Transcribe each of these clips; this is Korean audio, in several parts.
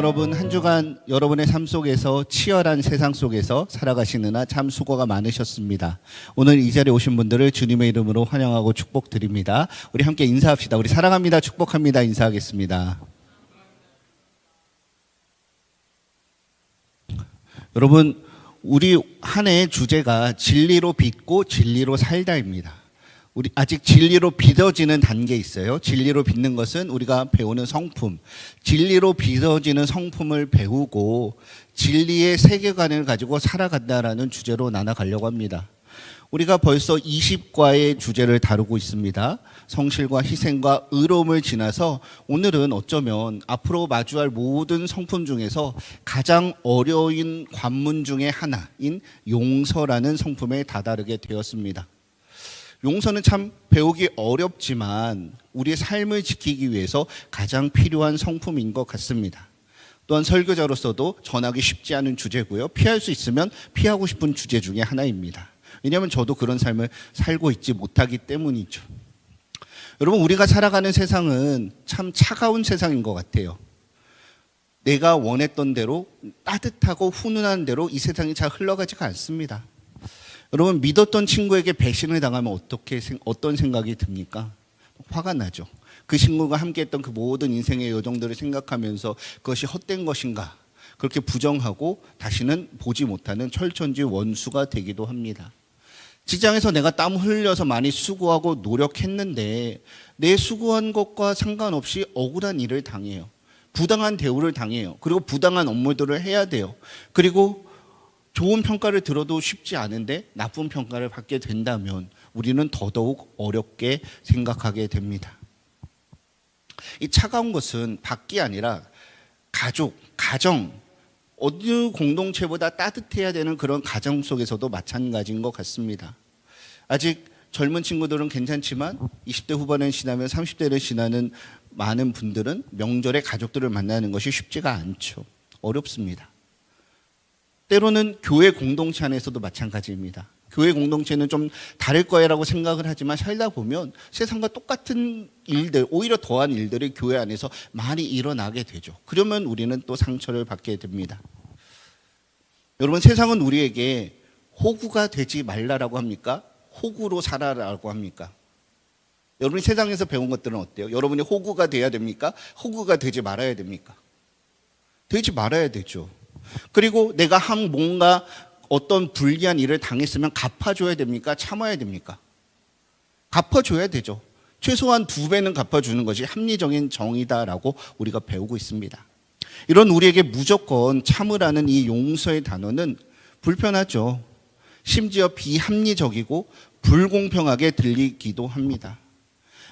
여러분, 한 주간 여러분의 삶 속에서 치열한 세상 속에서 살아가시느라 참 수고가 많으셨습니다. 오늘 이 자리에 오신 분들을 주님의 이름으로 환영하고 축복드립니다. 우리 함께 인사합시다. 우리 사랑합니다, 축복합니다 인사하겠습니다. 여러분, 우리 한 해의 주제가 진리로 빚고 진리로 살다입니다. 우리 아직 진리로 빚어지는 단계에 있어요. 진리로 빚는 것은 우리가 배우는 성품, 진리로 빚어지는 성품을 배우고 진리의 세계관을 가지고 살아간다라는 주제로 나눠가려고 합니다. 우리가 벌써 20과의 주제를 다루고 있습니다. 성실과 희생과 의로움을 지나서 오늘은 어쩌면 앞으로 마주할 모든 성품 중에서 가장 어려운 관문 중에 하나인 용서라는 성품에 다다르게 되었습니다. 용서는 참 배우기 어렵지만 우리의 삶을 지키기 위해서 가장 필요한 성품인 것 같습니다. 또한 설교자로서도 전하기 쉽지 않은 주제고요. 피할 수 있으면 피하고 싶은 주제 중에 하나입니다. 왜냐하면 저도 그런 삶을 살고 있지 못하기 때문이죠. 여러분, 우리가 살아가는 세상은 참 차가운 세상인 것 같아요. 내가 원했던 대로 따뜻하고 훈훈한 대로 이 세상이 잘 흘러가지가 않습니다. 여러분, 믿었던 친구에게 배신을 당하면 어떤 생각이 듭니까? 화가 나죠. 그 친구가 함께했던 그 모든 인생의 여정들을 생각하면서 그것이 헛된 것인가 그렇게 부정하고 다시는 보지 못하는 철천지 원수가 되기도 합니다. 직장에서 내가 땀 흘려서 많이 수고하고 노력했는데 내 수고한 것과 상관없이 억울한 일을 당해요. 부당한 대우를 당해요. 그리고 부당한 업무들을 해야 돼요. 그리고 좋은 평가를 들어도 쉽지 않은데 나쁜 평가를 받게 된다면 우리는 더더욱 어렵게 생각하게 됩니다. 이 차가운 것은 밖이 아니라 가족, 가정, 어느 공동체보다 따뜻해야 되는 그런 가정 속에서도 마찬가지인 것 같습니다. 아직 젊은 친구들은 괜찮지만 20대 후반을 지나면 30대를 지나는 많은 분들은 명절에 가족들을 만나는 것이 쉽지가 않죠. 어렵습니다. 때로는 교회 공동체 안에서도 마찬가지입니다. 교회 공동체는 좀 다를 거라고 생각을 하지만 살다 보면 세상과 똑같은 일들, 오히려 더한 일들이 교회 안에서 많이 일어나게 되죠. 그러면 우리는 또 상처를 받게 됩니다. 여러분, 세상은 우리에게 호구가 되지 말라라고 합니까? 호구로 살아라라고 합니까? 여러분이 세상에서 배운 것들은 어때요? 여러분이 호구가 돼야 됩니까? 호구가 되지 말아야 됩니까? 되지 말아야 되죠. 그리고 내가 뭔가 어떤 불리한 일을 당했으면 갚아줘야 됩니까? 참아야 됩니까? 갚아줘야 되죠. 최소한 2배는 갚아주는 것이 합리적인 정의다라고 우리가 배우고 있습니다. 이런 우리에게 무조건 참으라는 이 용서의 단어는 불편하죠. 심지어 비합리적이고 불공평하게 들리기도 합니다.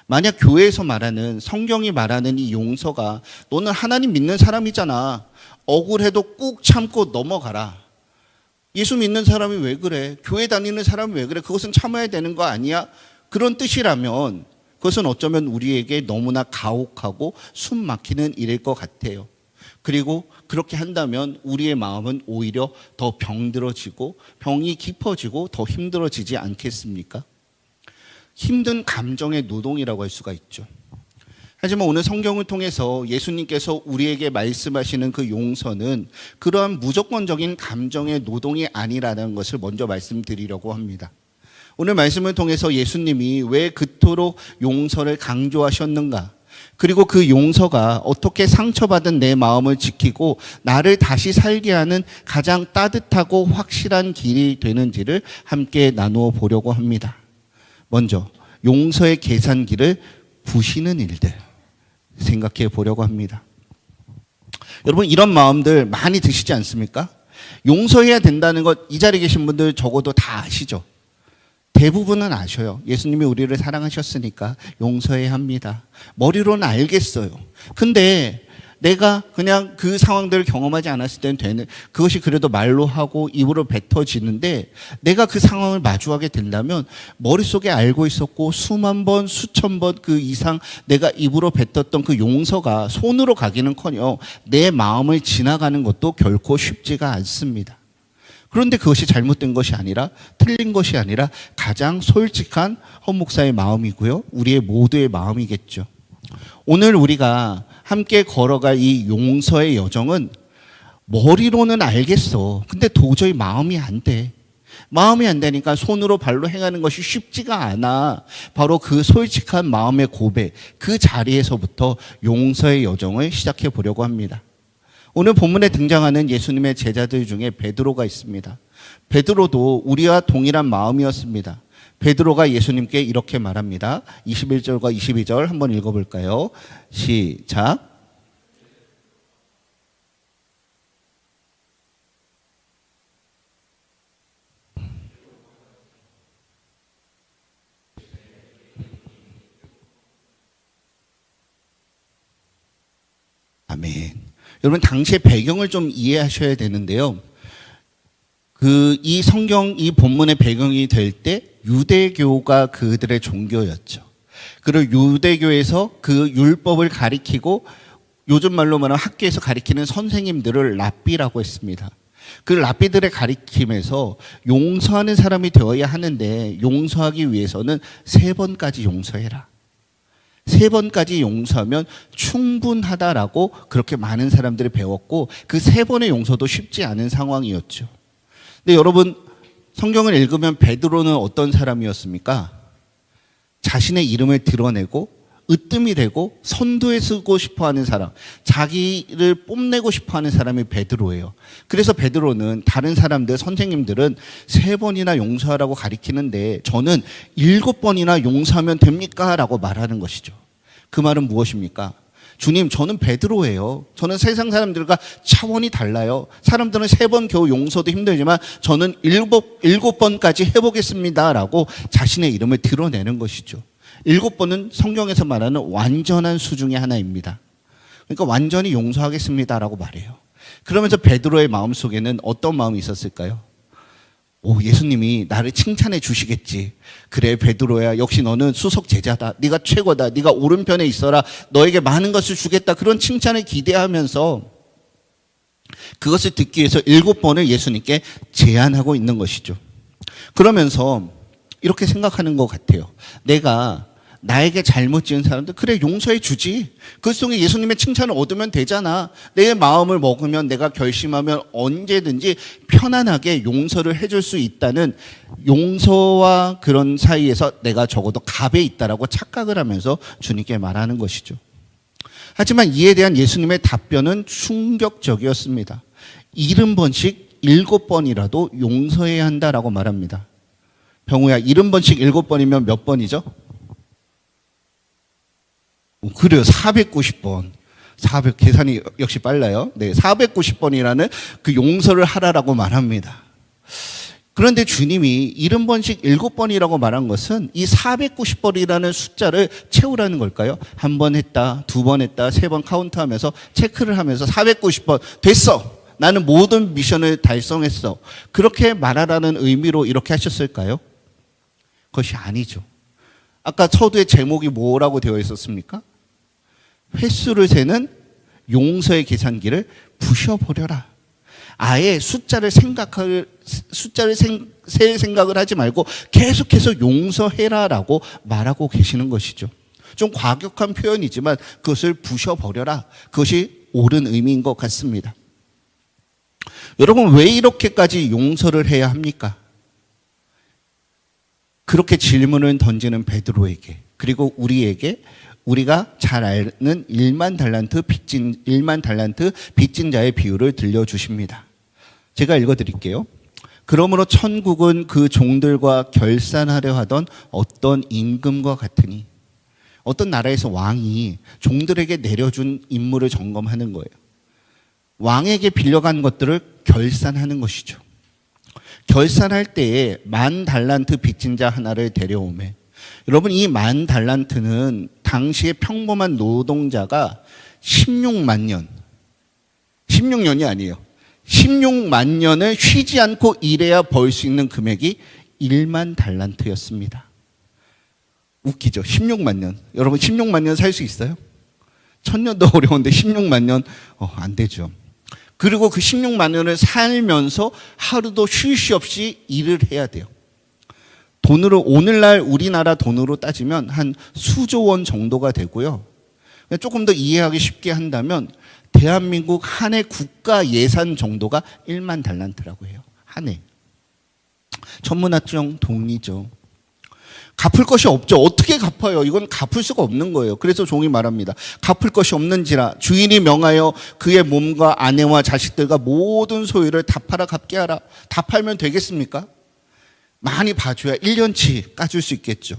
만약 교회에서 말하는, 성경이 말하는 이 용서가 너는 하나님 믿는 사람이잖아, 억울해도 꾹 참고 넘어가라, 예수 믿는 사람이 왜 그래, 교회 다니는 사람이 왜 그래, 그것은 참아야 되는 거 아니야, 그런 뜻이라면 그것은 어쩌면 우리에게 너무나 가혹하고 숨 막히는 일일 것 같아요. 그리고 그렇게 한다면 우리의 마음은 오히려 더 병들어지고 병이 깊어지고 더 힘들어지지 않겠습니까? 힘든 감정의 노동이라고 할 수가 있죠. 하지만 오늘 성경을 통해서 예수님께서 우리에게 말씀하시는 그 용서는 그러한 무조건적인 감정의 노동이 아니라는 것을 먼저 말씀드리려고 합니다. 오늘 말씀을 통해서 예수님이 왜 그토록 용서를 강조하셨는가, 그리고 그 용서가 어떻게 상처받은 내 마음을 지키고 나를 다시 살게 하는 가장 따뜻하고 확실한 길이 되는지를 함께 나누어 보려고 합니다. 먼저 용서의 계산기를 부시는 일들 생각해 보려고 합니다. 여러분, 이런 마음들 많이 드시지 않습니까? 용서해야 된다는 것 이 자리에 계신 분들 적어도 다 아시죠? 대부분은 아셔요. 예수님이 우리를 사랑하셨으니까 용서해야 합니다. 머리로는 알겠어요. 근데 내가 그냥 그 상황들을 경험하지 않았을 때는 되는, 그것이 그래도 말로 하고 입으로 뱉어지는데 내가 그 상황을 마주하게 된다면 머릿속에 알고 있었고 수만 번, 수천 번 그 이상 내가 입으로 뱉었던 그 용서가 손으로 가기는커녕 내 마음을 지나가는 것도 결코 쉽지가 않습니다. 그런데 그것이 잘못된 것이 아니라, 틀린 것이 아니라 가장 솔직한 헌 목사의 마음이고요, 우리의 모두의 마음이겠죠. 오늘 우리가 함께 걸어갈 이 용서의 여정은 머리로는 알겠어. 근데 도저히 마음이 안 돼. 마음이 안 되니까 손으로 발로 행하는 것이 쉽지가 않아. 바로 그 솔직한 마음의 고백, 그 자리에서부터 용서의 여정을 시작해 보려고 합니다. 오늘 본문에 등장하는 예수님의 제자들 중에 베드로가 있습니다. 베드로도 우리와 동일한 마음이었습니다. 베드로가 예수님께 이렇게 말합니다. 21절과 22절 한번 읽어볼까요? 시작. 아멘. 여러분, 당시의 배경을 좀 이해하셔야 되는데요. 이 성경, 이 본문의 배경이 될 때 유대교가 그들의 종교였죠. 그리고 유대교에서 그 율법을 가리키고 요즘 말로 말하면 학교에서 가리키는 선생님들을 랍비라고 했습니다. 그 랍비들의 가리킴에서 용서하는 사람이 되어야 하는데 용서하기 위해서는 3번까지 용서해라. 3번까지 용서하면 충분하다라고 그렇게 많은 사람들이 배웠고 그 3번의 용서도 쉽지 않은 상황이었죠. 근데 여러분, 성경을 읽으면 베드로는 어떤 사람이었습니까? 자신의 이름을 드러내고 으뜸이 되고 선두에 서고 싶어하는 사람, 자기를 뽐내고 싶어하는 사람이 베드로예요. 그래서 베드로는 다른 사람들, 선생님들은 3번이나 용서하라고 가리키는데 저는 7번이나 용서하면 됩니까? 라고 말하는 것이죠. 그 말은 무엇입니까? 주님, 저는 베드로예요. 저는 세상 사람들과 차원이 달라요. 사람들은 3번 겨우 용서도 힘들지만 저는 7번까지 해보겠습니다. 라고 자신의 이름을 드러내는 것이죠. 7번은 성경에서 말하는 완전한 수 중에 하나입니다. 그러니까 완전히 용서하겠습니다라고 말해요. 그러면서 베드로의 마음속에는 어떤 마음이 있었을까요? 예수님이 나를 칭찬해 주시겠지. 그래, 베드로야, 역시 너는 수석 제자다. 네가 최고다. 네가 오른편에 있어라. 너에게 많은 것을 주겠다. 그런 칭찬을 기대하면서 그것을 듣기 위해서 7번을 예수님께 제안하고 있는 것이죠. 그러면서 이렇게 생각하는 것 같아요. 내가 나에게 잘못 지은 사람들, 그래, 용서해 주지. 그 속에 예수님의 칭찬을 얻으면 되잖아. 내 마음을 먹으면, 내가 결심하면 언제든지 편안하게 용서를 해줄 수 있다는 용서와 그런 사이에서 내가 적어도 갑에 있다라고 착각을 하면서 주님께 말하는 것이죠. 하지만 이에 대한 예수님의 답변은 충격적이었습니다. 70번씩 7번이라도 용서해야 한다라고 말합니다. 병우야, 70번씩 7번이면 몇 번이죠? 그래요. 490번. 계산이 역시 빨라요. 네, 490번이라는 그 용서를 하라라고 말합니다. 그런데 주님이 70번씩 7번이라고 말한 것은 이 490번이라는 숫자를 채우라는 걸까요? 1번 했다, 2번 했다, 3번 카운트하면서 체크를 하면서 490번 됐어. 나는 모든 미션을 달성했어. 그렇게 말하라는 의미로 이렇게 하셨을까요? 그것이 아니죠. 아까 서두의 제목이 뭐라고 되어 있었습니까? 횟수를 세는 용서의 계산기를 부셔버려라. 아예 숫자를 셀 생각을 하지 말고 계속해서 용서해라라고 말하고 계시는 것이죠. 좀 과격한 표현이지만 그것을 부셔버려라. 그것이 옳은 의미인 것 같습니다. 여러분, 왜 이렇게까지 용서를 해야 합니까? 그렇게 질문을 던지는 베드로에게, 그리고 우리에게 우리가 잘 아는 1만 달란트 빚진 자의 비유를 들려주십니다. 제가 읽어드릴게요. 그러므로 천국은 그 종들과 결산하려 하던 어떤 임금과 같으니, 어떤 나라에서 왕이 종들에게 내려준 임무를 점검하는 거예요. 왕에게 빌려간 것들을 결산하는 것이죠. 결산할 때에 10,000달란트 빚진 자 하나를 데려오매, 여러분, 이 10,000달란트는 당시의 평범한 노동자가 16만 년, 16년이 아니에요. 16만 년을 쉬지 않고 일해야 벌 수 있는 금액이 1만 달란트였습니다. 웃기죠? 16만 년. 여러분, 16만 년 살 수 있어요? 1000년도 어려운데 16만 년? 안 되죠. 그리고 그 16만 년을 살면서 하루도 쉴 새 없이 일을 해야 돼요. 돈으로, 오늘날 우리나라 돈으로 따지면 한 수조 원 정도가 되고요. 조금 더 이해하기 쉽게 한다면 대한민국 한 해 국가 예산 정도가 1만 달란트라고 해요. 한 해. 천문학적 동리죠. 갚을 것이 없죠. 어떻게 갚아요? 이건 갚을 수가 없는 거예요. 그래서 종이 말합니다. 갚을 것이 없는지라 주인이 명하여 그의 몸과 아내와 자식들과 모든 소유를 다 팔아 갚게 하라. 다 팔면 되겠습니까? 많이 봐줘야 1년치 까줄 수 있겠죠.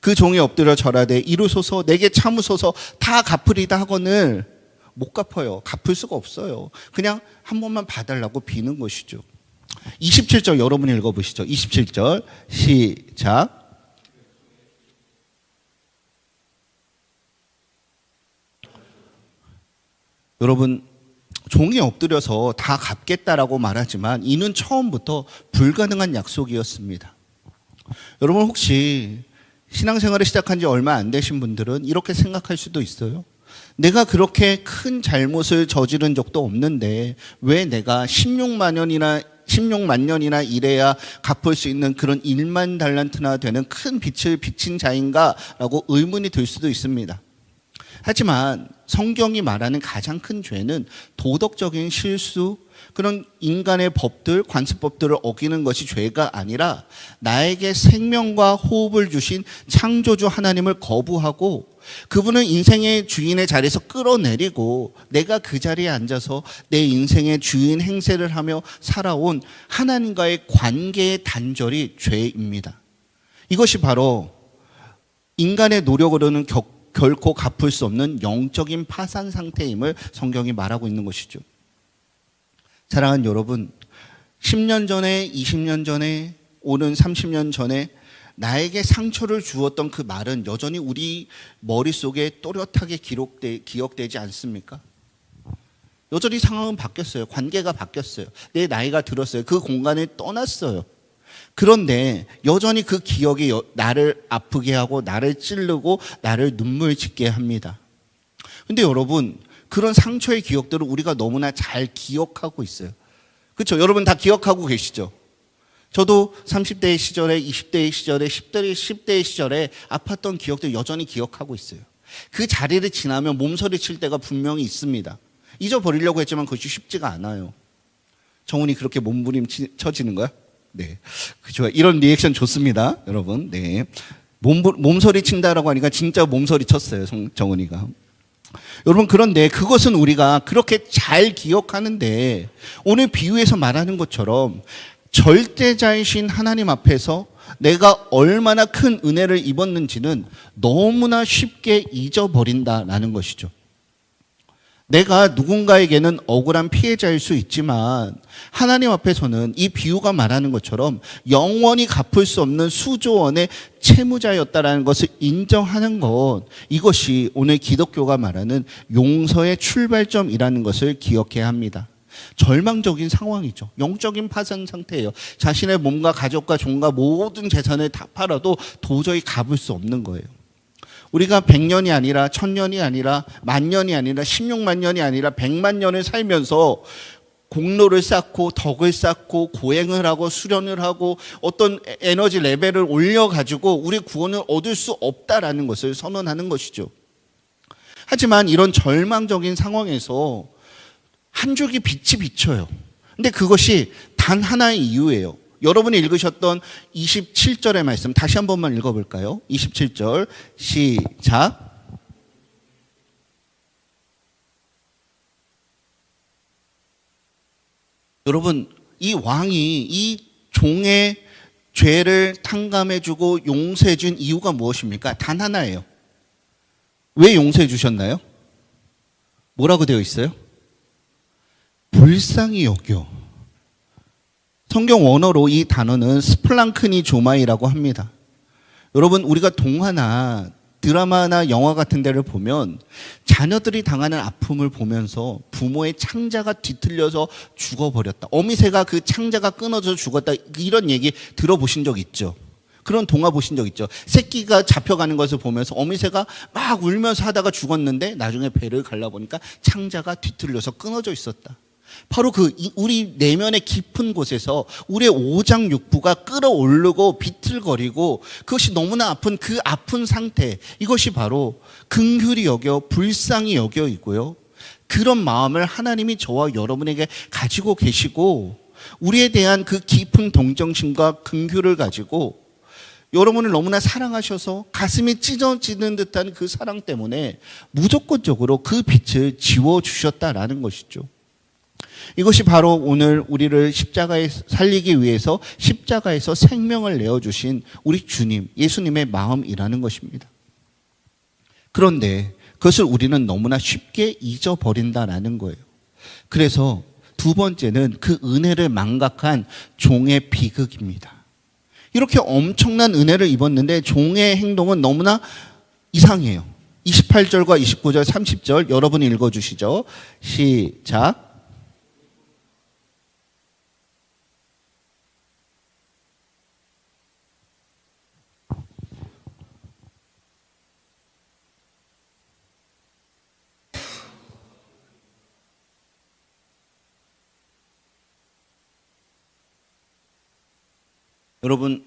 그 종이 엎드려 절하되 이루소서 내게 참으소서 다 갚으리다 하거늘 못 갚아요. 갚을 수가 없어요. 그냥 한 번만 봐달라고 비는 것이죠. 27절 여러분이 읽어보시죠. 27절 시작. 여러분, 종이 엎드려서 다 갚겠다라고 말하지만 이는 처음부터 불가능한 약속이었습니다. 여러분 혹시 신앙생활을 시작한 지 얼마 안 되신 분들은 이렇게 생각할 수도 있어요. 내가 그렇게 큰 잘못을 저지른 적도 없는데 왜 내가 16만 년이나 일해야 갚을 수 있는 그런 1만 달란트나 되는 큰 빚을 빚진 자인가라고 의문이 들 수도 있습니다. 하지만 성경이 말하는 가장 큰 죄는 도덕적인 실수, 그런 인간의 법들, 관습법들을 어기는 것이 죄가 아니라 나에게 생명과 호흡을 주신 창조주 하나님을 거부하고 그분은 인생의 주인의 자리에서 끌어내리고 내가 그 자리에 앉아서 내 인생의 주인 행세를 하며 살아온 하나님과의 관계의 단절이 죄입니다. 이것이 바로 인간의 노력으로는 결코 갚을 수 없는 영적인 파산 상태임을 성경이 말하고 있는 것이죠. 사랑하는 여러분, 10년 전에, 20년 전에, 오는 30년 전에 나에게 상처를 주었던 그 말은 여전히 우리 머릿속에 또렷하게 기억되지 않습니까? 여전히 상황은 바뀌었어요. 관계가 바뀌었어요. 내 나이가 들었어요. 그 공간을 떠났어요. 그런데 여전히 그 기억이 나를 아프게 하고 나를 찌르고 나를 눈물 짓게 합니다. 근데 여러분, 그런 상처의 기억들을 우리가 너무나 잘 기억하고 있어요. 그렇죠? 여러분 다 기억하고 계시죠? 저도 30대의 시절에, 20대의 시절에, 10대의 시절에 아팠던 기억들 여전히 기억하고 있어요. 그 자리를 지나면 몸서리 칠 때가 분명히 있습니다. 잊어버리려고 했지만 그것이 쉽지가 않아요. 정훈이 그렇게 몸부림쳐지는 거야? 네, 그죠. 이런 리액션 좋습니다, 여러분. 네, 몸서리 친다라고 하니까 진짜 몸서리 쳤어요, 정은이가. 여러분, 그런데 그것은 우리가 그렇게 잘 기억하는데 오늘 비유에서 말하는 것처럼 절대자이신 하나님 앞에서 내가 얼마나 큰 은혜를 입었는지는 너무나 쉽게 잊어버린다라는 것이죠. 내가 누군가에게는 억울한 피해자일 수 있지만 하나님 앞에서는 이 비유가 말하는 것처럼 영원히 갚을 수 없는 수조 원의 채무자였다라는 것을 인정하는 것, 이것이 오늘 기독교가 말하는 용서의 출발점이라는 것을 기억해야 합니다. 절망적인 상황이죠. 영적인 파산 상태예요. 자신의 몸과 가족과 종과 모든 재산을 다 팔아도 도저히 갚을 수 없는 거예요. 우리가 100년이 아니라 1000년이 아니라 10,000년이 아니라 16만 년이 아니라 100만 년을 살면서 공로를 쌓고 덕을 쌓고 고행을 하고 수련을 하고 어떤 에너지 레벨을 올려가지고 우리 구원을 얻을 수 없다라는 것을 선언하는 것이죠. 하지만 이런 절망적인 상황에서 한 줄기 빛이 비쳐요. 근데 그것이 단 하나의 이유예요. 여러분이 읽으셨던 27절의 말씀 다시 한 번만 읽어볼까요? 27절 시작. 여러분, 이 왕이 이 종의 죄를 탕감해주고 용서해준 이유가 무엇입니까? 단 하나예요. 왜 용서해 주셨나요? 뭐라고 되어 있어요? 불쌍히 여겨. 성경 원어로 이 단어는 스플랑크니 조마이라고 합니다. 여러분, 우리가 동화나 드라마나 영화 같은 데를 보면 자녀들이 당하는 아픔을 보면서 부모의 창자가 뒤틀려서 죽어버렸다, 어미새가 그 창자가 끊어져 죽었다, 이런 얘기 들어보신 적 있죠? 그런 동화 보신 적 있죠? 새끼가 잡혀가는 것을 보면서 어미새가 막 울면서 하다가 죽었는데 나중에 배를 갈라보니까 창자가 뒤틀려서 끊어져 있었다. 바로 우리 내면의 깊은 곳에서 우리의 오장육부가 끓어오르고 비틀거리고 그것이 너무나 아픈 그 아픈 상태, 이것이 바로 긍휼히 여겨 불쌍히 여겨이고요. 그런 마음을 하나님이 저와 여러분에게 가지고 계시고 우리에 대한 그 깊은 동정심과 긍휼을 가지고 여러분을 너무나 사랑하셔서 가슴이 찢어지는 듯한 그 사랑 때문에 무조건적으로 그 빛을 지워주셨다라는 것이죠. 이것이 바로 오늘 우리를 십자가에 살리기 위해서 십자가에서 생명을 내어주신 우리 주님, 예수님의 마음이라는 것입니다. 그런데 그것을 우리는 너무나 쉽게 잊어버린다라는 거예요. 그래서 두 번째는 그 은혜를 망각한 종의 비극입니다. 이렇게 엄청난 은혜를 입었는데 종의 행동은 너무나 이상해요. 28절과 29절, 30절 여러분이 읽어주시죠. 시작. 여러분,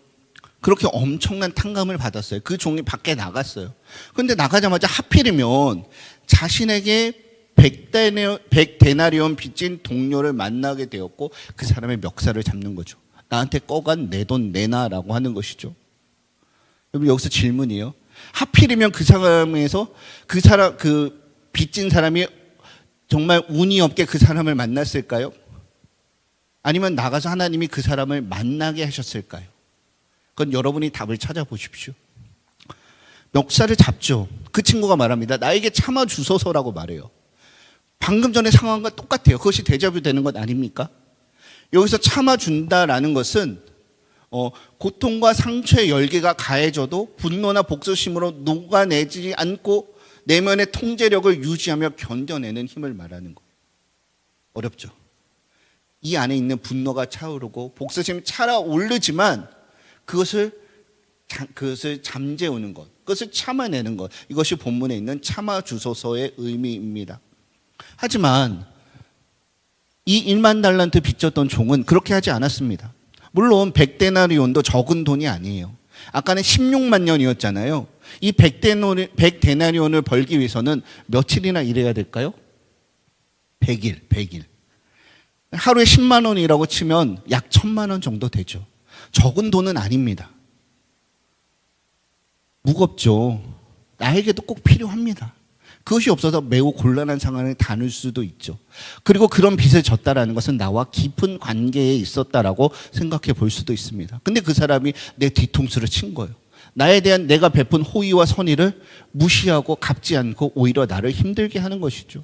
그렇게 엄청난 탕감을 받았어요. 그 종이 밖에 나갔어요. 그런데 나가자마자 하필이면 자신에게 100데나리온 빚진 동료를 만나게 되었고 그 사람의 멱살을 잡는 거죠. 나한테 꺼간 내 돈 내놔라고 하는 것이죠. 여러분, 여기서 질문이에요. 하필이면 그 빚진 사람이 정말 운이 없게 그 사람을 만났을까요? 아니면 나가서 하나님이 그 사람을 만나게 하셨을까요? 그건 여러분이 답을 찾아보십시오. 멱살을 잡죠. 그 친구가 말합니다. 나에게 참아주소서라고 말해요. 방금 전의 상황과 똑같아요. 그것이 데자뷰 되는 것 아닙니까? 여기서 참아준다라는 것은 고통과 상처의 열기가 가해져도 분노나 복수심으로 녹아내지 않고 내면의 통제력을 유지하며 견뎌내는 힘을 말하는 거예요. 어렵죠. 이 안에 있는 분노가 차오르고 복수심이 차오르지만 그것을 잠재우는 것, 그것을 참아내는 것, 이것이 본문에 있는 참아주소서의 의미입니다. 하지만 이 1만 달란트 빚졌던 종은 그렇게 하지 않았습니다. 물론 100데나리온도 적은 돈이 아니에요. 아까는 16만 년이었잖아요. 이 100데나리온을 벌기 위해서는 며칠이나 일해야 될까요? 100일. 하루에 10만 원이라고 치면 약 1000만 원 정도 되죠. 적은 돈은 아닙니다. 무겁죠. 나에게도 꼭 필요합니다. 그것이 없어서 매우 곤란한 상황에 다닐 수도 있죠. 그리고 그런 빚을 졌다라는 것은 나와 깊은 관계에 있었다라고 생각해 볼 수도 있습니다. 근데 그 사람이 내 뒤통수를 친 거예요. 나에 대한 내가 베푼 호의와 선의를 무시하고 갚지 않고 오히려 나를 힘들게 하는 것이죠.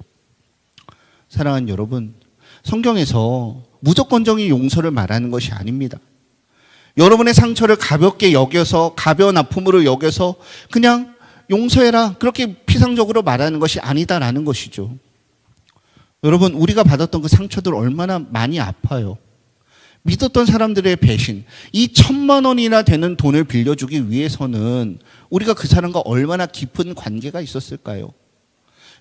사랑하는 여러분, 성경에서 무조건적인 용서를 말하는 것이 아닙니다. 여러분의 상처를 가볍게 여겨서 가벼운 아픔으로 여겨서 그냥 용서해라 그렇게 피상적으로 말하는 것이 아니다라는 것이죠. 여러분, 우리가 받았던 그 상처들 얼마나 많이 아파요. 믿었던 사람들의 배신, 이 1000만 원이나 되는 돈을 빌려주기 위해서는 우리가 그 사람과 얼마나 깊은 관계가 있었을까요?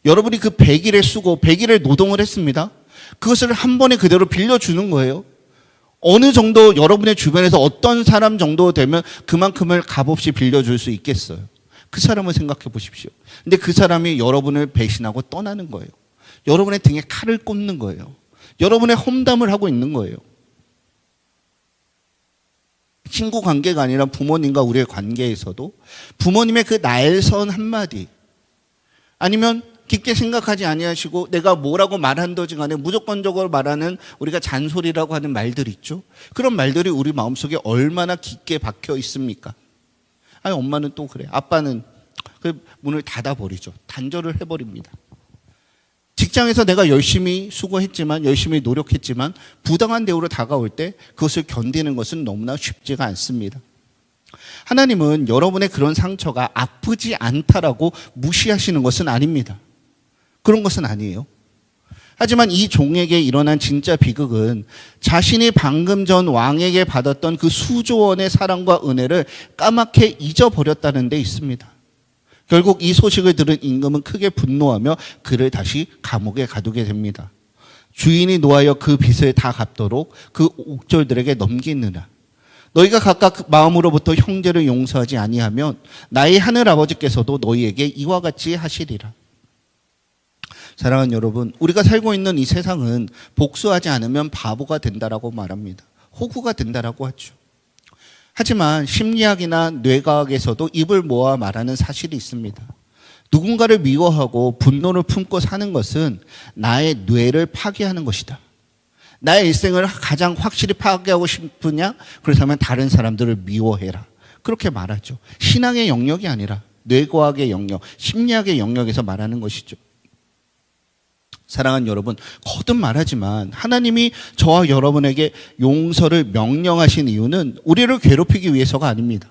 여러분이 그 100일의 수고, 100일의 노동을 했습니다. 그것을 한 번에 그대로 빌려주는 거예요. 어느 정도 여러분의 주변에서 어떤 사람 정도 되면 그만큼을 값없이 빌려줄 수 있겠어요. 그 사람을 생각해 보십시오. 근데 그 사람이 여러분을 배신하고 떠나는 거예요. 여러분의 등에 칼을 꽂는 거예요. 여러분의 험담을 하고 있는 거예요. 친구 관계가 아니라 부모님과 우리의 관계에서도 부모님의 그 날선 한마디, 아니면 깊게 생각하지 아니하시고 내가 뭐라고 말한다지 간에 무조건적으로 말하는 우리가 잔소리라고 하는 말들 있죠. 그런 말들이 우리 마음속에 얼마나 깊게 박혀 있습니까? 아니, 엄마는 또 그래, 아빠는 그 문을 닫아버리죠. 단절을 해버립니다. 직장에서 내가 열심히 수고했지만, 열심히 노력했지만 부당한 대우로 다가올 때 그것을 견디는 것은 너무나 쉽지가 않습니다. 하나님은 여러분의 그런 상처가 아프지 않다라고 무시하시는 것은 아닙니다. 그런 것은 아니에요. 하지만 이 종에게 일어난 진짜 비극은 자신이 방금 전 왕에게 받았던 그 수조 원의 사랑과 은혜를 까맣게 잊어버렸다는 데 있습니다. 결국 이 소식을 들은 임금은 크게 분노하며 그를 다시 감옥에 가두게 됩니다. 주인이 노하여 그 빚을 다 갚도록 그 옥졸들에게 넘기느라. 너희가 각각 마음으로부터 형제를 용서하지 아니하면 나의 하늘 아버지께서도 너희에게 이와 같이 하시리라. 사랑하는 여러분, 우리가 살고 있는 이 세상은 복수하지 않으면 바보가 된다라고 말합니다. 호구가 된다라고 하죠. 하지만 심리학이나 뇌과학에서도 입을 모아 말하는 사실이 있습니다. 누군가를 미워하고 분노를 품고 사는 것은 나의 뇌를 파괴하는 것이다. 나의 일생을 가장 확실히 파괴하고 싶으냐? 그렇다면 다른 사람들을 미워해라. 그렇게 말하죠. 신앙의 영역이 아니라 뇌과학의 영역, 심리학의 영역에서 말하는 것이죠. 사랑하는 여러분, 거듭 말하지만 하나님이 저와 여러분에게 용서를 명령하신 이유는 우리를 괴롭히기 위해서가 아닙니다.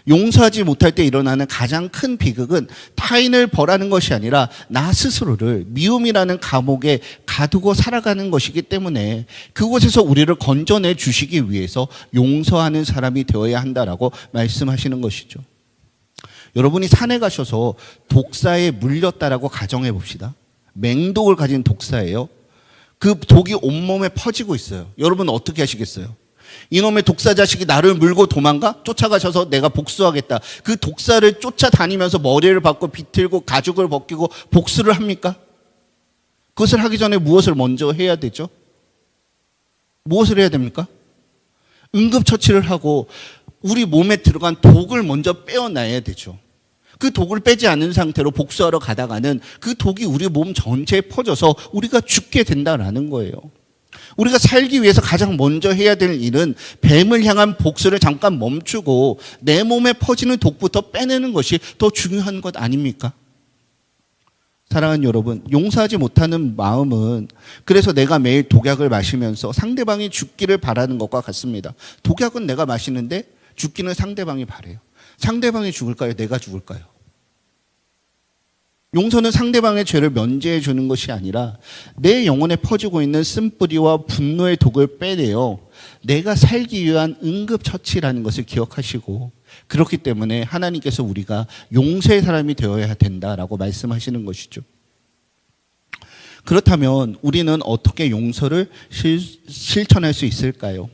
용서하지 못할 때 일어나는 가장 큰 비극은 타인을 벌하는 것이 아니라 나 스스로를 미움이라는 감옥에 가두고 살아가는 것이기 때문에 그곳에서 우리를 건져내 주시기 위해서 용서하는 사람이 되어야 한다라고 말씀하시는 것이죠. 여러분이 산에 가셔서 독사에 물렸다라고 가정해 봅시다. 맹독을 가진 독사예요. 그 독이 온몸에 퍼지고 있어요. 여러분 어떻게 하시겠어요? 이놈의 독사 자식이 나를 물고 도망가? 쫓아가셔서 내가 복수하겠다. 그 독사를 쫓아다니면서 머리를 박고 비틀고 가죽을 벗기고 복수를 합니까? 그것을 하기 전에 무엇을 먼저 해야 되죠? 무엇을 해야 됩니까? 응급처치를 하고 우리 몸에 들어간 독을 먼저 빼어놔야 되죠. 그 독을 빼지 않은 상태로 복수하러 가다가는 그 독이 우리 몸 전체에 퍼져서 우리가 죽게 된다라는 거예요. 우리가 살기 위해서 가장 먼저 해야 될 일은 뱀을 향한 복수를 잠깐 멈추고 내 몸에 퍼지는 독부터 빼내는 것이 더 중요한 것 아닙니까? 사랑하는 여러분, 용서하지 못하는 마음은 그래서 내가 매일 독약을 마시면서 상대방이 죽기를 바라는 것과 같습니다. 독약은 내가 마시는데 죽기는 상대방이 바래요. 상대방이 죽을까요? 내가 죽을까요? 용서는 상대방의 죄를 면제해 주는 것이 아니라 내 영혼에 퍼지고 있는 쓴뿌리와 분노의 독을 빼내어 내가 살기 위한 응급처치라는 것을 기억하시고, 그렇기 때문에 하나님께서 우리가 용서의 사람이 되어야 된다라고 말씀하시는 것이죠. 그렇다면 우리는 어떻게 용서를 실천할 수 있을까요?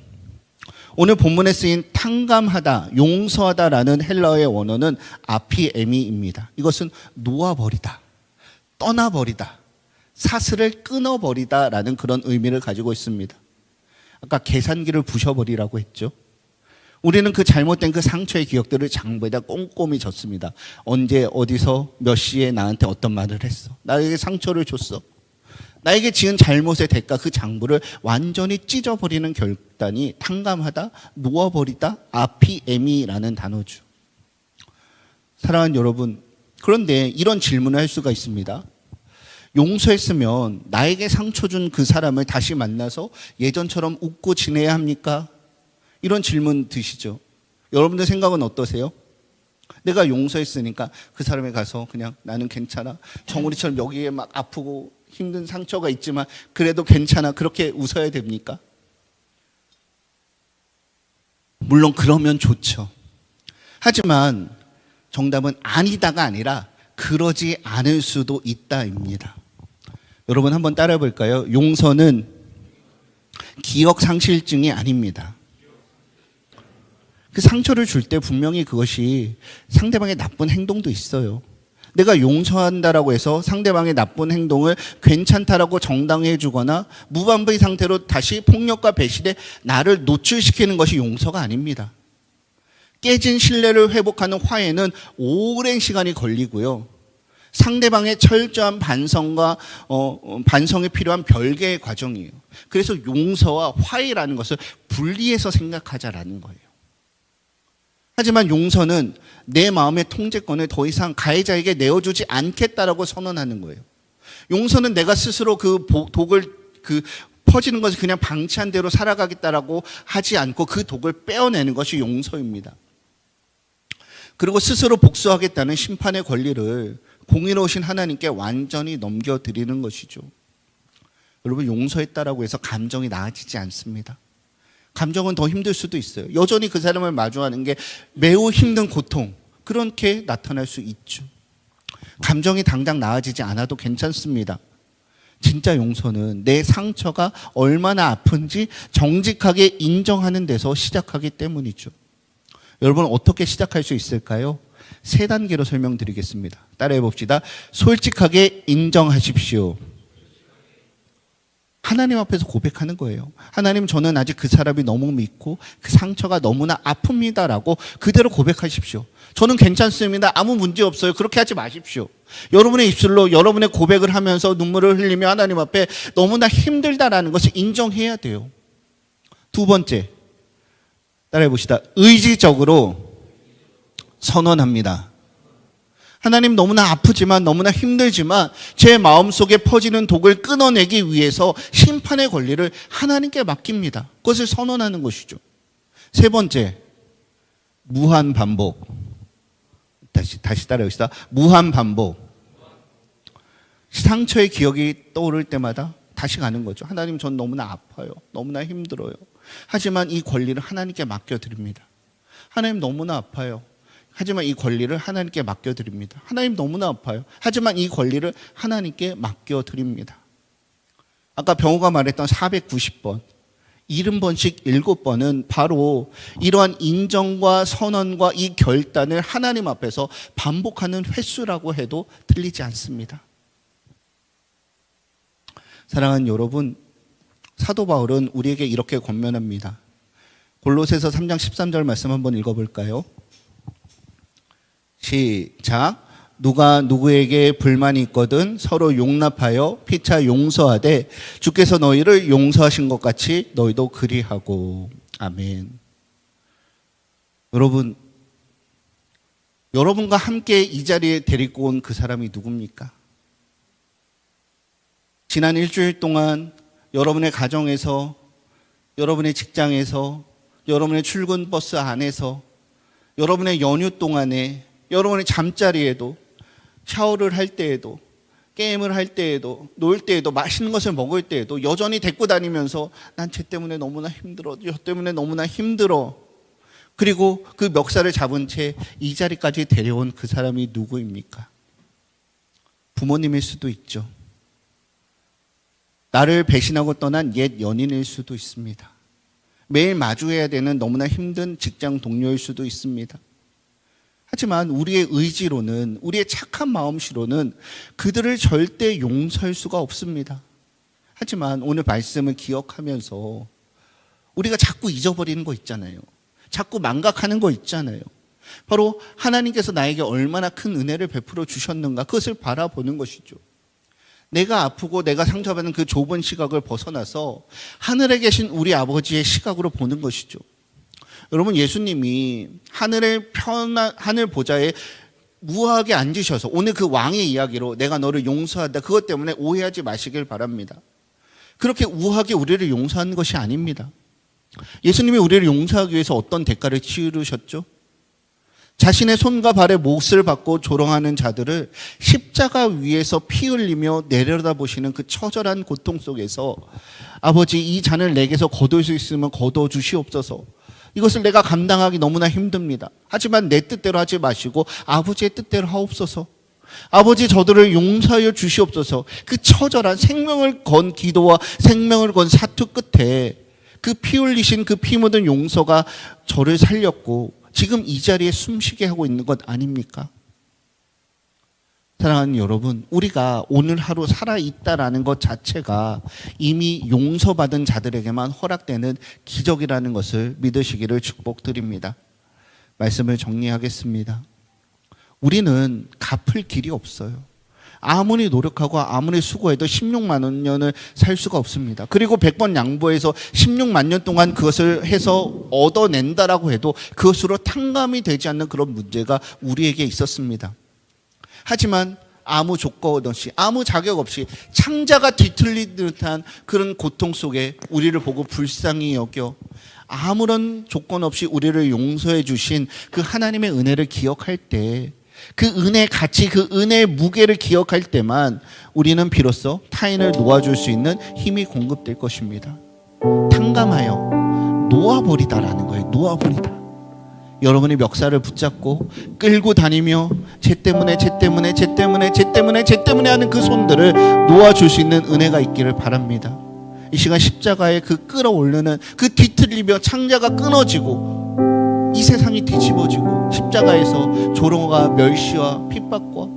오늘 본문에 쓰인 탕감하다, 용서하다라는 헬라어의 원어는 아피에미입니다. 이것은 놓아버리다, 떠나버리다, 사슬을 끊어버리다라는 그런 의미를 가지고 있습니다. 아까 계산기를 부셔버리라고 했죠. 우리는 그 잘못된 그 상처의 기억들을 장부에다 꼼꼼히 적습니다. 언제 어디서 몇 시에 나한테 어떤 말을 했어, 나에게 상처를 줬어, 나에게 지은 잘못의 대가, 그 장부를 완전히 찢어버리는 결단이 탕감하다, 놓아버리다, 아피에미라는 단어죠. 사랑하는 여러분, 그런데 이런 질문을 할 수가 있습니다. 용서했으면 나에게 상처 준 그 사람을 다시 만나서 예전처럼 웃고 지내야 합니까? 이런 질문 드시죠. 여러분들 생각은 어떠세요? 내가 용서했으니까 그 사람에 가서 그냥 나는 괜찮아, 정우리처럼 여기에 막 아프고 힘든 상처가 있지만 그래도 괜찮아, 그렇게 웃어야 됩니까? 물론 그러면 좋죠. 하지만 정답은 아니다가 아니라 그러지 않을 수도 있다입니다. 여러분 한번 따라해 볼까요? 용서는 기억 상실증이 아닙니다. 그 상처를 줄 때 분명히 그것이 상대방의 나쁜 행동도 있어요. 내가 용서한다라고 해서 상대방의 나쁜 행동을 괜찮다라고 정당해 주거나 무방비 상태로 다시 폭력과 배신에 나를 노출시키는 것이 용서가 아닙니다. 깨진 신뢰를 회복하는 화해는 오랜 시간이 걸리고요. 상대방의 철저한 반성과 반성이 필요한 별개의 과정이에요. 그래서 용서와 화해라는 것을 분리해서 생각하자라는 거예요. 하지만 용서는 내 마음의 통제권을 더 이상 가해자에게 내어주지 않겠다라고 선언하는 거예요. 용서는 내가 스스로 그 독을 퍼지는 것을 그냥 방치한 대로 살아가겠다라고 하지 않고 그 독을 빼어내는 것이 용서입니다. 그리고 스스로 복수하겠다는 심판의 권리를 공의로우신 하나님께 완전히 넘겨드리는 것이죠. 여러분, 용서했다라고 해서 감정이 나아지지 않습니다. 감정은 더 힘들 수도 있어요. 여전히 그 사람을 마주하는 게 매우 힘든 고통, 그렇게 나타날 수 있죠. 감정이 당장 나아지지 않아도 괜찮습니다. 진짜 용서는 내 상처가 얼마나 아픈지 정직하게 인정하는 데서 시작하기 때문이죠. 여러분, 어떻게 시작할 수 있을까요? 3단계로 설명드리겠습니다. 따라해 봅시다. 솔직하게 인정하십시오. 하나님 앞에서 고백하는 거예요. 하나님, 저는 아직 그 사람이 너무 믿고 그 상처가 너무나 아픕니다라고 그대로 고백하십시오. 저는 괜찮습니다. 아무 문제 없어요. 그렇게 하지 마십시오. 여러분의 입술로 여러분의 고백을 하면서 눈물을 흘리며 하나님 앞에 너무나 힘들다라는 것을 인정해야 돼요. 2번째, 따라해 봅시다. 의지적으로 선언합니다. 하나님, 너무나 아프지만 너무나 힘들지만 제 마음속에 퍼지는 독을 끊어내기 위해서 심판의 권리를 하나님께 맡깁니다. 그것을 선언하는 것이죠. 3번째, 무한 반복. 다시 따라해봅시다. 무한 반복. 상처의 기억이 떠오를 때마다 다시 가는 거죠. 하나님, 전 너무나 아파요. 너무나 힘들어요. 하지만 이 권리를 하나님께 맡겨드립니다. 하나님, 너무나 아파요. 하지만 이 권리를 하나님께 맡겨드립니다. 하나님, 너무나 아파요. 하지만 이 권리를 하나님께 맡겨드립니다. 아까 병호가 말했던 490번, 70번씩 7번은 바로 이러한 인정과 선언과 이 결단을 하나님 앞에서 반복하는 횟수라고 해도 틀리지 않습니다. 사랑하는 여러분, 사도 바울은 우리에게 이렇게 권면합니다. 골로새서 3장 13절 말씀 한번 읽어볼까요? 시작. 누가 누구에게 불만이 있거든 서로 용납하여 피차 용서하되 주께서 너희를 용서하신 것 같이 너희도 그리하고. 아멘. 여러분, 여러분과 함께 이 자리에 데리고 온 그 사람이 누굽니까? 지난 일주일 동안 여러분의 가정에서, 여러분의 직장에서, 여러분의 출근 버스 안에서, 여러분의 연휴 동안에, 여러분의 잠자리에도, 샤워를 할 때에도, 게임을 할 때에도, 놀 때에도, 맛있는 것을 먹을 때에도 여전히 데리고 다니면서 난 쟤 때문에 너무나 힘들어, 저 때문에 너무나 힘들어. 그리고 그 멱살을 잡은 채 이 자리까지 데려온 그 사람이 누구입니까? 부모님일 수도 있죠. 나를 배신하고 떠난 옛 연인일 수도 있습니다. 매일 마주해야 되는 너무나 힘든 직장 동료일 수도 있습니다. 하지만 우리의 의지로는, 우리의 착한 마음씨로는 그들을 절대 용서할 수가 없습니다. 하지만 오늘 말씀을 기억하면서 우리가 자꾸 잊어버리는 거 있잖아요. 자꾸 망각하는 거 있잖아요. 바로 하나님께서 나에게 얼마나 큰 은혜를 베풀어 주셨는가, 그것을 바라보는 것이죠. 내가 아프고 내가 상처받는 그 좁은 시각을 벗어나서 하늘에 계신 우리 아버지의 시각으로 보는 것이죠. 여러분, 예수님이 하늘 보좌에 무하게 앉으셔서 오늘 그 왕의 이야기로 내가 너를 용서한다, 그것 때문에 오해하지 마시길 바랍니다. 그렇게 우하게 우리를 용서하는 것이 아닙니다. 예수님이 우리를 용서하기 위해서 어떤 대가를 치르셨죠? 자신의 손과 발에 못을 받고 조롱하는 자들을 십자가 위에서 피 흘리며 내려다보시는 그 처절한 고통 속에서 아버지, 이 잔을 내게서 거둘 수 있으면 거둬 주시옵소서. 이것을 내가 감당하기 너무나 힘듭니다. 하지만 내 뜻대로 하지 마시고 아버지의 뜻대로 하옵소서. 아버지, 저들을 용서하여 주시옵소서. 그 처절한 생명을 건 기도와 생명을 건 사투 끝에 그 피 흘리신 그 피 묻은 용서가 저를 살렸고 지금 이 자리에 숨쉬게 하고 있는 것 아닙니까? 사랑하는 여러분, 우리가 오늘 하루 살아있다라는 것 자체가 이미 용서받은 자들에게만 허락되는 기적이라는 것을 믿으시기를 축복드립니다. 말씀을 정리하겠습니다. 우리는 갚을 길이 없어요. 아무리 노력하고 아무리 수고해도 16만 년을 살 수가 없습니다. 그리고 100번 양보해서 16만 년 동안 그것을 해서 얻어낸다라고 해도 그것으로 탕감이 되지 않는 그런 문제가 우리에게 있었습니다. 하지만 아무 조건 없이, 아무 자격 없이 창자가 뒤틀린 듯한 그런 고통 속에 우리를 보고 불쌍히 여겨 아무런 조건 없이 우리를 용서해 주신 그 하나님의 은혜를 기억할 때, 그 은혜의 가치, 그 은혜의 무게를 기억할 때만 우리는 비로소 타인을 놓아줄 수 있는 힘이 공급될 것입니다. 탕감하여 놓아버리다라는 거예요. 놓아버리다. 여러분이 멱살을 붙잡고 끌고 다니며 쟤 때문에 하는 그 손들을 놓아줄 수 있는 은혜가 있기를 바랍니다. 이 시간 십자가에 그 끌어올리는 그 뒤틀리며 창자가 끊어지고 이 세상이 뒤집어지고 십자가에서 조롱과 멸시와 핍박과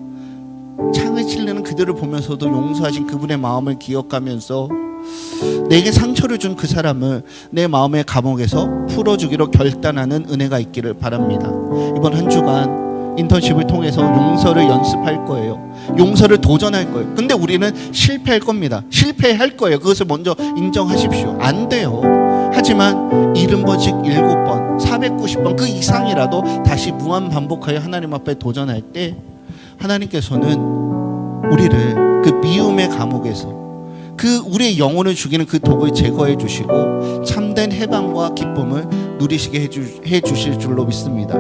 창을 찔르는 그들을 보면서도 용서하신 그분의 마음을 기억하면서 내게 상처를 준 그 사람을 내 마음의 감옥에서 풀어주기로 결단하는 은혜가 있기를 바랍니다. 이번 한 주간 인턴십을 통해서 용서를 연습할 거예요. 용서를 도전할 거예요. 근데 우리는 실패할 겁니다. 실패할 거예요. 그것을 먼저 인정하십시오. 안 돼요. 하지만 70번씩 7번 490번 그 이상이라도 다시 무한 반복하여 하나님 앞에 도전할 때 하나님께서는 우리를 그 미움의 감옥에서 그 우리의 영혼을 죽이는 그 독을 제거해 주시고 참된 해방과 기쁨을 누리시게 해 주실 줄로 믿습니다.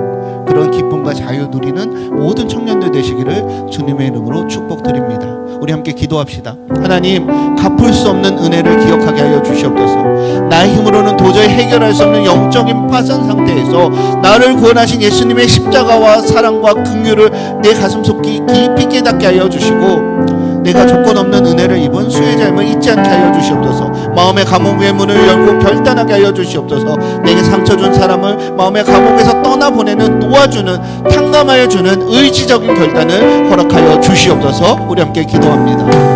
그런 기쁨과 자유 누리는 모든 청년들 되시기를 주님의 이름으로 축복드립니다. 우리 함께 기도합시다. 하나님, 갚을 수 없는 은혜를 기억하게 하여 주시옵소서. 나의 힘으로는 도저히 해결할 수 없는 영적인 파산 상태에서 나를 구원하신 예수님의 십자가와 사랑과 긍휼을 내 가슴속 깊이 깨닫게 하여 주시고 내가 조건 없는 은혜를 입은 수혜자임을 잊지 않게 하여 주시옵소서. 마음의 감옥의 문을 열고 결단하게 하여 주시옵소서. 내게 상처 준 사람을 마음의 감옥에서 떠나보내는 놓아주는 탕감하여 주는 의지적인 결단을 허락하여 주시옵소서. 우리 함께 기도합니다.